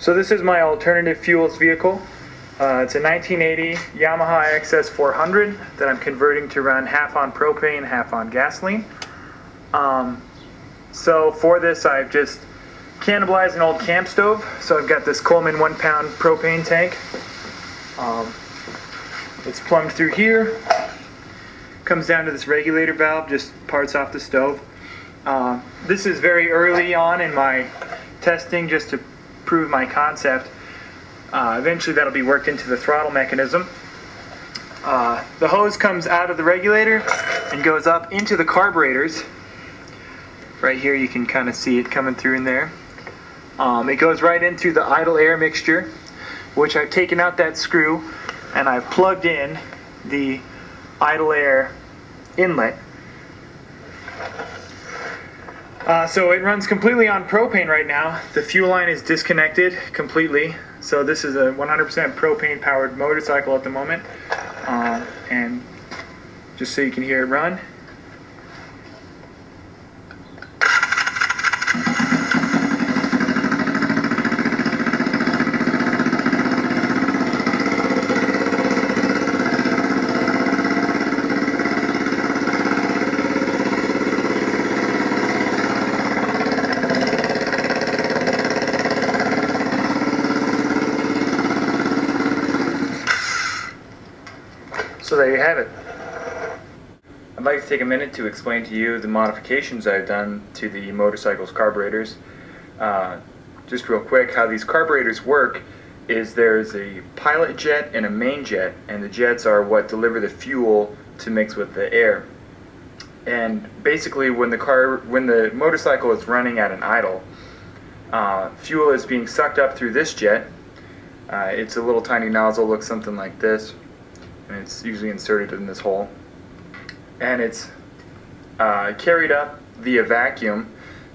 So this is my alternative fuels vehicle. It's a 1980 Yamaha XS 400 that I'm converting to run half on propane, half on gasoline. So for this I've just cannibalized an old camp stove. So I've got this Coleman 1-pound propane tank. It's plumbed through here. Comes down to this regulator valve, just parts off the stove. This is very early on in my testing just to prove my concept. Eventually that'll be worked into the throttle mechanism. The hose comes out of the regulator and goes up into the carburetors. Right here you can kind of see it coming through in there. It goes right into the idle air mixture, which I've taken out that screw and I've plugged in the idle air inlet. So it runs completely on propane right now. The fuel line is disconnected completely. So this is a 100% propane powered motorcycle at the moment. And just so you can hear it run. So there you have it. I'd like to take a minute to explain to you the modifications I've done to the motorcycle's carburetors. Just real quick, how these carburetors work is there's a pilot jet and a main jet, and the jets are what deliver the fuel to mix with the air. And basically when the motorcycle is running at an idle, fuel is being sucked up through this jet. It's a little tiny nozzle, looks something like this. And it's usually inserted in this hole, and it's carried up via vacuum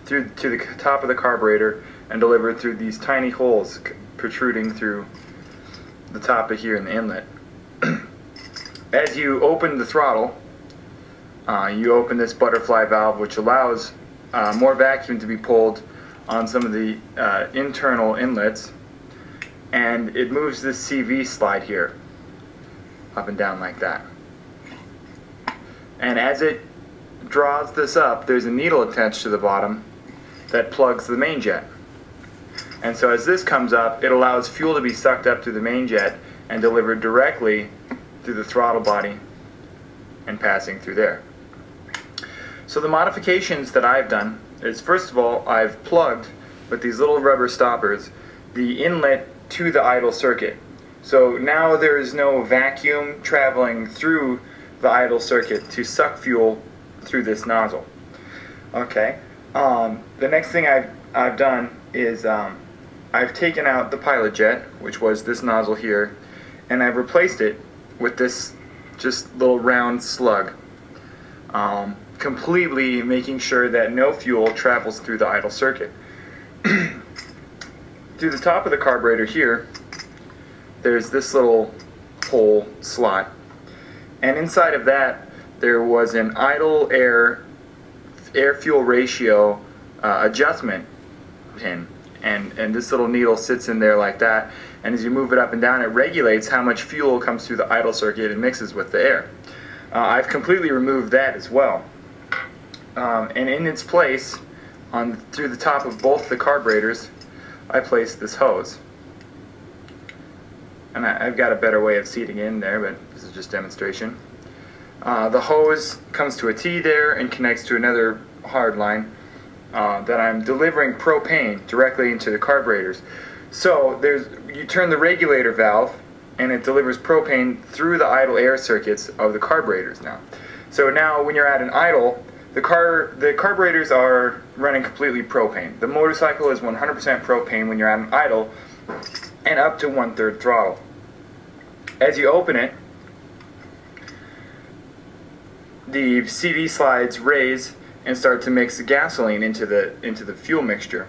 through to the top of the carburetor and delivered through these tiny holes protruding through the top of here in the inlet. As you open the throttle, you open this butterfly valve, which allows more vacuum to be pulled on some of the internal inlets, and it moves this CV slide here up and down like that. And as it draws this up, there's a needle attached to the bottom that plugs the main jet. And so as this comes up, it allows fuel to be sucked up through the main jet and delivered directly through the throttle body and passing through there. So the modifications that I've done is, first of all, I've plugged with these little rubber stoppers the inlet to the idle circuit. So now there is no vacuum traveling through the idle circuit to suck fuel through this nozzle. Okay. The next thing I've done is I've taken out the pilot jet, which was this nozzle here, and I've replaced it with this just little round slug, completely making sure that no fuel travels through the idle circuit. Through the top of the carburetor here, there's this little hole slot, and inside of that there was an idle air fuel ratio adjustment pin, and this little needle sits in there like that, and as you move it up and down, it regulates how much fuel comes through the idle circuit and mixes with the air. I've completely removed that as well, and in its place, through the top of both the carburetors, I placed this hose. And I've got a better way of seating in there, but this is just demonstration. The hose comes to a T there and connects to another hard line that I'm delivering propane directly into the carburetors. So you turn the regulator valve and it delivers propane through the idle air circuits of the carburetors now. So now when you're at an idle, the carburetors are running completely propane. The motorcycle is 100% propane when you're at an idle, and up to 1/3 throttle. As you open it, the CV slides raise and start to mix the gasoline into the fuel mixture,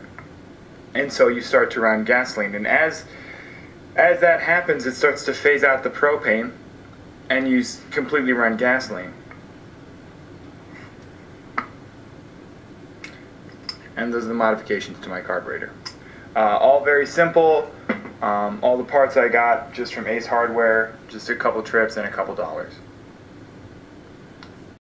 and so you start to run gasoline. And as that happens, it starts to phase out the propane, and you completely run gasoline. And those are the modifications to my carburetor. All very simple. All the parts I got just from Ace Hardware, just a couple trips and a couple dollars.